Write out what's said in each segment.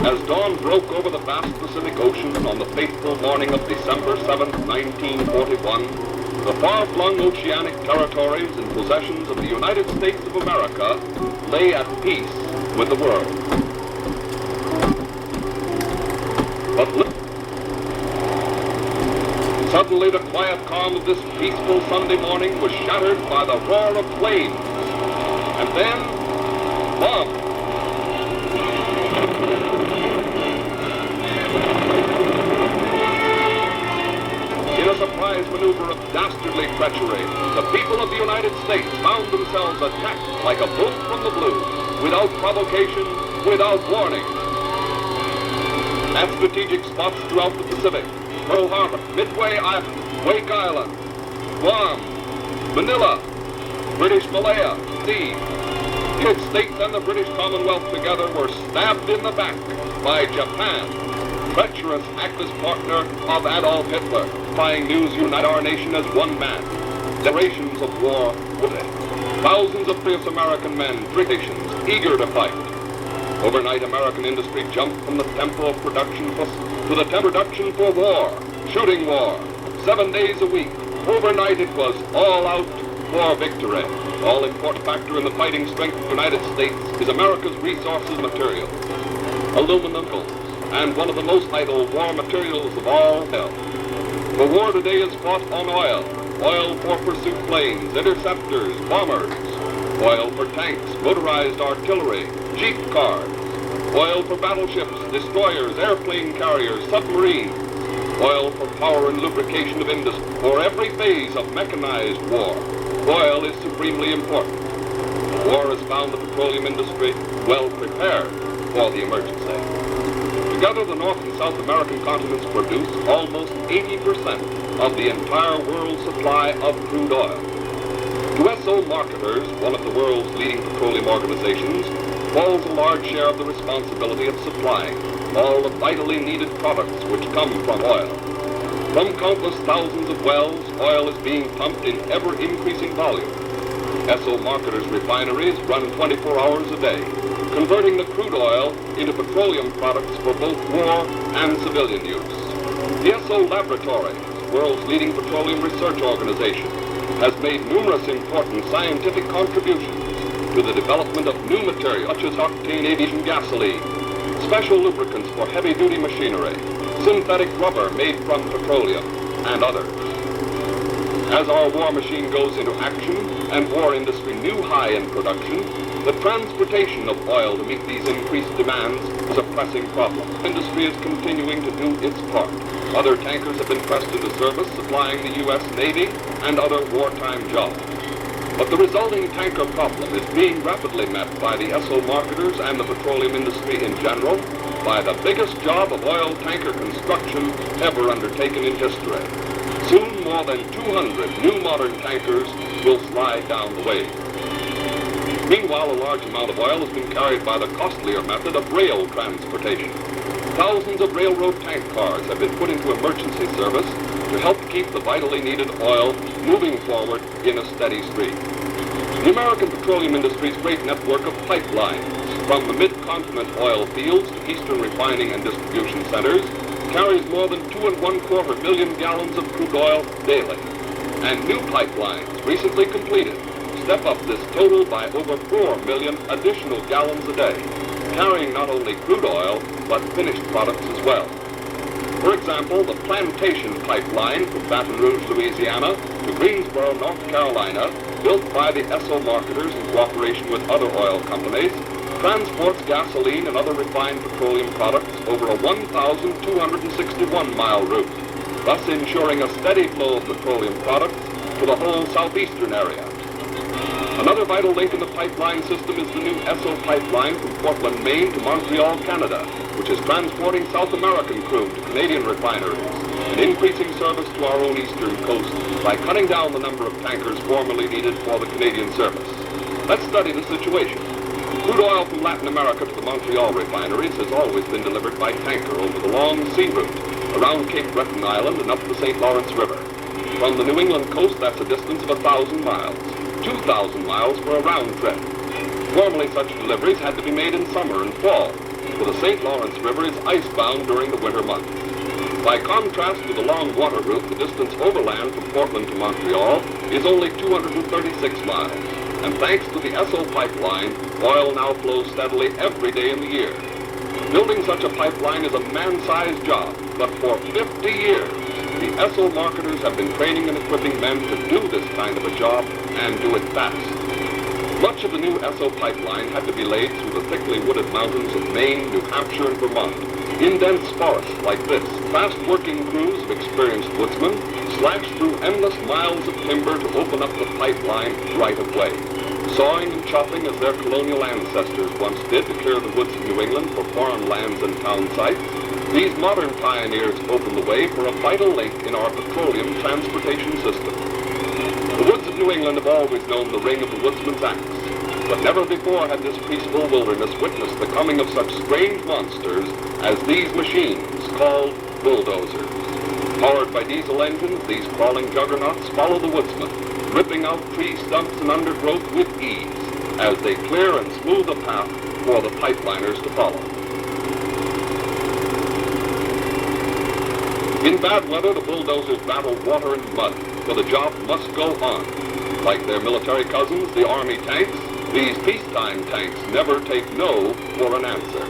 As dawn broke over the vast Pacific Ocean on the fateful morning of December 7, 1941, the far-flung oceanic territories and possessions of the United States of America lay at peace with the world. But suddenly the quiet calm of this peaceful Sunday morning was shattered by the roar of flames. And then, bombs. In a surprise maneuver of dastardly treachery, the people of the United States found themselves attacked like a bolt from the blue, without provocation, without warning. At strategic spots throughout the Pacific, Pearl Harbor, Midway Island, Wake Island, Guam, Manila, British Malaya, Sea. The United States and the British Commonwealth together were stabbed in the back by Japan, treacherous active partner of Adolf Hitler. Flying news unite our nation as one man. Declarations of war were there. Thousands of fierce American men, nations, eager to fight. Overnight, American industry jumped from the tempo of production to the production for war, shooting war, 7 days a week. Overnight, it was all out for victory. All important factor in the fighting strength of the United States is America's resources material. Aluminum and one of the most vital war materials of all hell. The war today is fought on oil. Oil for pursuit planes, interceptors, bombers. Oil for tanks, motorized artillery, jeep cars. Oil for battleships, destroyers, airplane carriers, submarines. Oil for power and lubrication of industry. For every phase of mechanized war, oil is supremely important. War has found the petroleum industry well prepared for the emergency. Together, the North and South American continents produce almost 80% of the entire world's supply of crude oil. To Esso Marketers, one of the world's leading petroleum organizations, falls a large share of the responsibility of supplying all the vitally needed products which come from oil. From countless thousands of wells, oil is being pumped in ever-increasing volume. Esso Marketers refineries run 24 hours a day, converting the crude oil into petroleum products for both war and civilian use. The Esso Laboratories, the world's leading petroleum research organization, has made numerous important scientific contributions to the development of new materials such as octane aviation gasoline, special lubricants for heavy-duty machinery, synthetic rubber made from petroleum, and others. As our war machine goes into action and war industry new high in production, the transportation of oil to meet these increased demands is a pressing problem. Industry is continuing to do its part. Other tankers have been pressed into service supplying the U.S. Navy and other wartime jobs. But the resulting tanker problem is being rapidly met by the Esso Marketers and the petroleum industry in general by the biggest job of oil tanker construction ever undertaken in history. Soon more than 200 new modern tankers will slide down the way. Meanwhile, a large amount of oil has been carried by the costlier method of rail transportation. Thousands of railroad tank cars have been put into emergency service to help keep the vitally needed oil moving forward in a steady stream. The American petroleum industry's great network of pipelines from the mid-continent oil fields to eastern refining and distribution centers carries more than 2¼ million gallons of crude oil daily. And new pipelines recently completed step up this total by over 4 million additional gallons a day, carrying not only crude oil, but finished products as well. For example, the Plantation Pipeline from Baton Rouge, Louisiana to Greensboro, North Carolina, built by the Esso Marketers in cooperation with other oil companies, transports gasoline and other refined petroleum products over a 1,261-mile route, thus ensuring a steady flow of petroleum products to the whole southeastern area. Another vital link in the pipeline system is the new Esso pipeline from Portland, Maine to Montreal, Canada, which is transporting South American crude to Canadian refineries and increasing service to our own eastern coast by cutting down the number of tankers formerly needed for the Canadian service. Let's study the situation. Crude oil from Latin America to the Montreal refineries has always been delivered by tanker over the long sea route around Cape Breton Island and up the St. Lawrence River. From the New England coast, that's a distance of 1,000 miles. 2,000 miles for a round trip. Formerly, such deliveries had to be made in summer and fall, for the St. Lawrence River is icebound during the winter months. By contrast with the long water route, the distance overland from Portland to Montreal is only 236 miles. And thanks to the Esso pipeline, oil now flows steadily every day in the year. Building such a pipeline is a man-sized job, but for 50 years, the Esso marketers have been training and equipping men to do this kind of a job and do it fast. Much of the new Esso pipeline had to be laid through the thickly wooded mountains of Maine, New Hampshire, and Vermont. In dense forests like this, fast-working crews of experienced woodsmen slashed through endless miles of timber to open up the pipeline right of way. Sawing and chopping as their colonial ancestors once did to clear the woods of New England for foreign lands and town sites, these modern pioneers opened the way for a vital link in our petroleum transportation system. The woods of New England have always known the ring of the woodsman's axe, but never before had this peaceful wilderness witnessed the coming of such strange monsters as these machines called bulldozers. Powered by diesel engines, these crawling juggernauts follow the woodsman, ripping out tree stumps and undergrowth with ease as they clear and smooth a path for the pipeliners to follow. In bad weather, the bulldozers battle water and mud, for the job must go on. Like their military cousins, the Army tanks, these peacetime tanks never take no for an answer.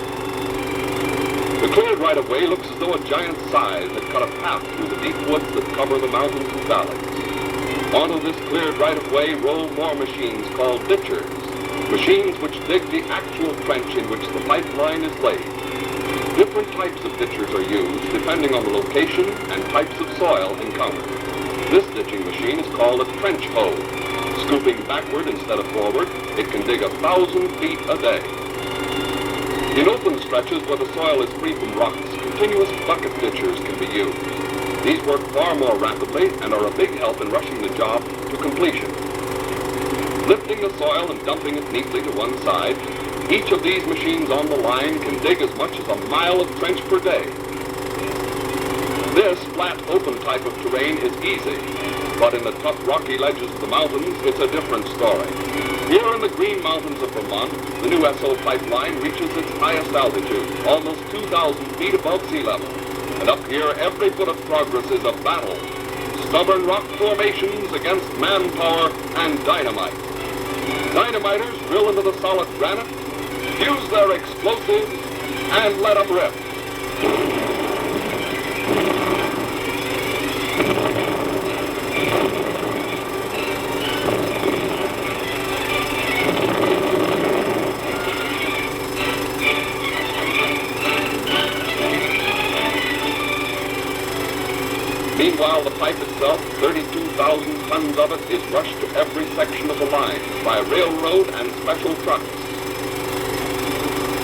The cleared right-of-way looks as though a giant scythe had cut a path through the deep woods that cover the mountains and valleys. Onto this cleared right-of-way roll more machines called ditchers, machines which dig the actual trench in which the pipeline is laid. Different types of ditchers are used depending on the location and types of soil encountered. This ditching machine is called a trench hoe. Scooping backward instead of forward, it can dig 1,000 feet a day. In open stretches where the soil is free from rocks, continuous bucket ditchers can be used. These work far more rapidly and are a big help in rushing the job to completion. Lifting the soil and dumping it neatly to one side, each of these machines on the line can dig as much as a mile of trench per day. This flat, open type of terrain is easy, but in the tough, rocky ledges of the mountains, it's a different story. Here in the Green Mountains of Vermont, the new Esso pipeline reaches its highest altitude, almost 2,000 feet above sea level. And up here, every foot of progress is a battle. Stubborn rock formations against manpower and dynamite. Dynamiters drill into the solid granite, use their explosives, and let them rip. Meanwhile, the pipe itself, 32,000 tons of it, is rushed to every section of the line by railroad and special trucks.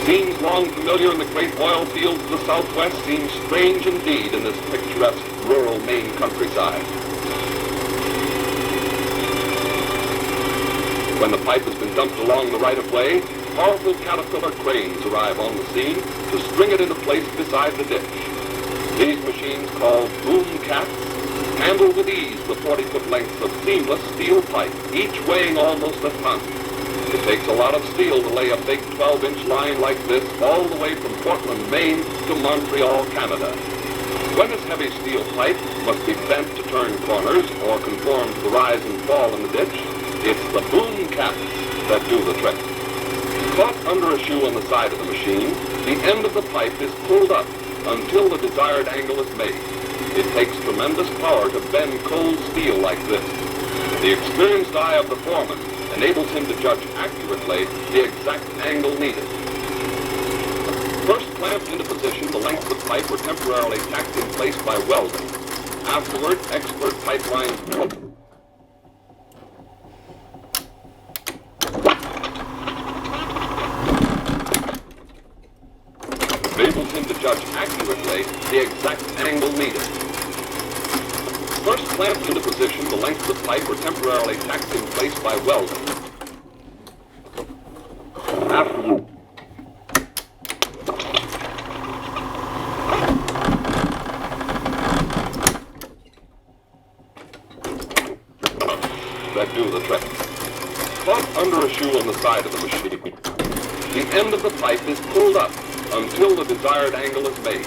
Scenes long familiar in the great oil fields of the Southwest seem strange indeed in this picturesque rural Maine countryside. When the pipe has been dumped along the right-of-way, powerful Caterpillar cranes arrive on the scene to string it into place beside the ditch. These machines, called boom cats, handle with ease the 40-foot lengths of seamless steel pipe, each weighing almost a ton. It takes a lot of steel to lay a big 12-inch line like this all the way from Portland, Maine to Montreal, Canada. When this heavy steel pipe must be bent to turn corners or conform to the rise and fall in the ditch, it's the boom cats that do the trick. Caught under a shoe on the side of the machine, the end of the pipe is pulled up until the desired angle is made. It takes tremendous power to bend cold steel like this. The experienced eye of the foreman enables him to judge accurately the exact angle needed. First clamped into position, the lengths of pipe were temporarily tacked in place by welding. Afterward, expert pipeline enables him to judge accurately the exact angle needed. First clamped into position, the lengths of pipe were temporarily tacked in place by welding. Afterward, that do the trick. Caught under a shoe on the side of the machine, the end of the pipe is pulled up until the desired angle is made.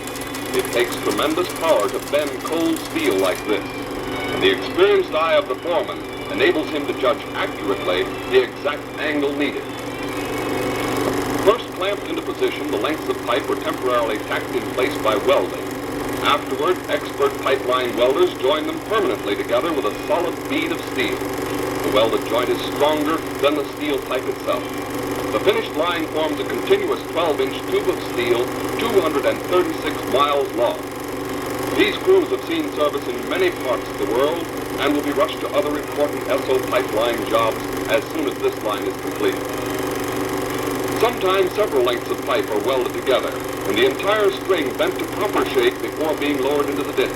It takes tremendous power to bend cold steel like this, and the experienced eye of the foreman enables him to judge accurately the exact angle needed. First clamped into position, the lengths of pipe were temporarily tacked in place by welding. Afterward, expert pipeline welders join them permanently together with a solid bead of steel. The welded joint is stronger than the steel pipe itself. The finished line forms a continuous 12-inch tube of steel, 236 miles long. These crews have seen service in many parts of the world and will be rushed to other important SO pipeline jobs as soon as this line is completed. Sometimes several lengths of pipe are welded together, and the entire string bent to proper shape before being lowered into the ditch.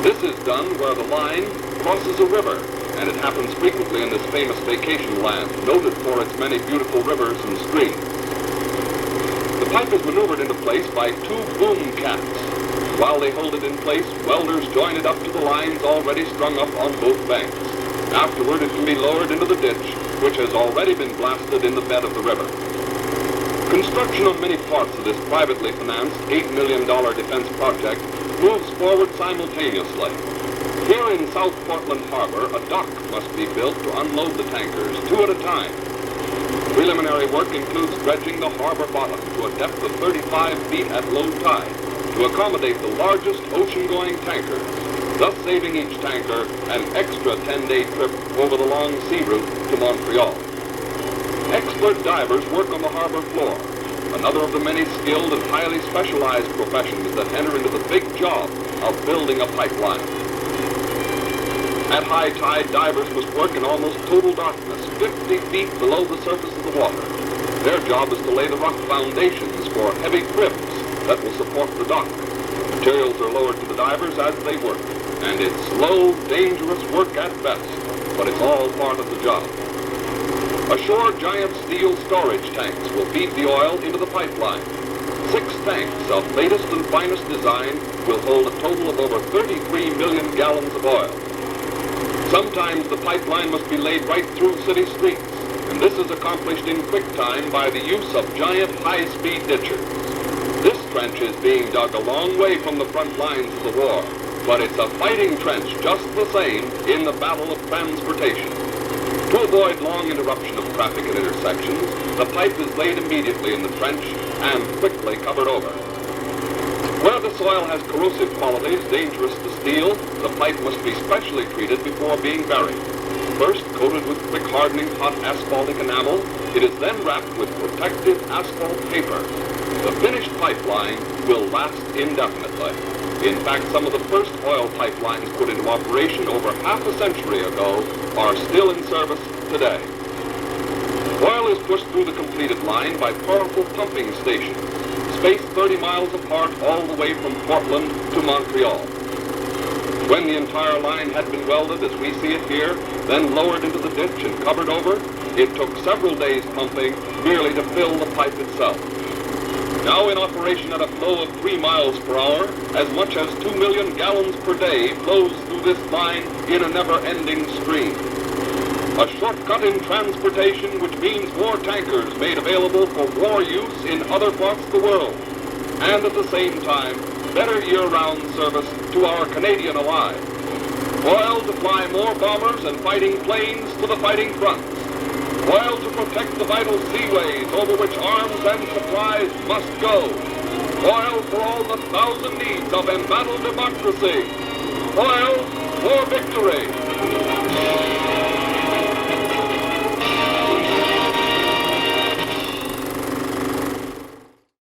This is done where the line crosses a river, and it happens frequently in this famous vacation land, noted for its many beautiful rivers and streams. The pipe is maneuvered into place by two boom caps. While they hold it in place, welders join it up to the lines already strung up on both banks. Afterward, it can be lowered into the ditch, which has already been blasted in the bed of the river. Construction on many parts of this privately financed $8 million defense project moves forward simultaneously. Here in South Portland Harbor, a dock must be built to unload the tankers, two at a time. Preliminary work includes dredging the harbor bottom to a depth of 35 feet at low tide to accommodate the largest ocean-going tankers, thus saving each tanker an extra 10-day trip over the long sea route to Montreal. Expert divers work on the harbor floor, another of the many skilled and highly specialized professions that enter into the big job of building a pipeline. At high tide, divers must work in almost total darkness, 50 feet below the surface of the water. Their job is to lay the rock foundations for heavy cribs that will support the dock. Materials are lowered to the divers as they work, and it's slow, dangerous work at best, but it's all part of the job. Ashore, giant steel storage tanks will feed the oil into the pipeline. 6 tanks of latest and finest design will hold a total of over 33 million gallons of oil. Sometimes the pipeline must be laid right through city streets, and this is accomplished in quick time by the use of giant high-speed ditchers. This trench is being dug a long way from the front lines of the war, but it's a fighting trench just the same in the battle of transportation. To avoid long interruption of traffic at intersections, the pipe is laid immediately in the trench and quickly covered over. Where the soil has corrosive qualities dangerous to steel, the pipe must be specially treated before being buried. First coated with quick hardening hot asphaltic enamel, it is then wrapped with protective asphalt paper. The finished pipeline will last indefinitely. In fact, some of the first oil pipelines put into operation over half a century ago are still in service today. Oil is pushed through the completed line by powerful pumping stations, spaced 30 miles apart all the way from Portland to Montreal. When the entire line had been welded as we see it here, then lowered into the ditch and covered over, it took several days pumping merely to fill the pipe itself. Now in operation at a flow of 3 miles per hour, as much as 2 million gallons per day flows through this line in a never-ending stream. A shortcut in transportation which means more tankers made available for war use in other parts of the world, and at the same time, better year-round service to our Canadian allies. Oil to fly more bombers and fighting planes to the fighting fronts. Oil to protect the vital seaways over which arms and supplies must go. Oil for all the thousand needs of embattled democracy. Oil for victory.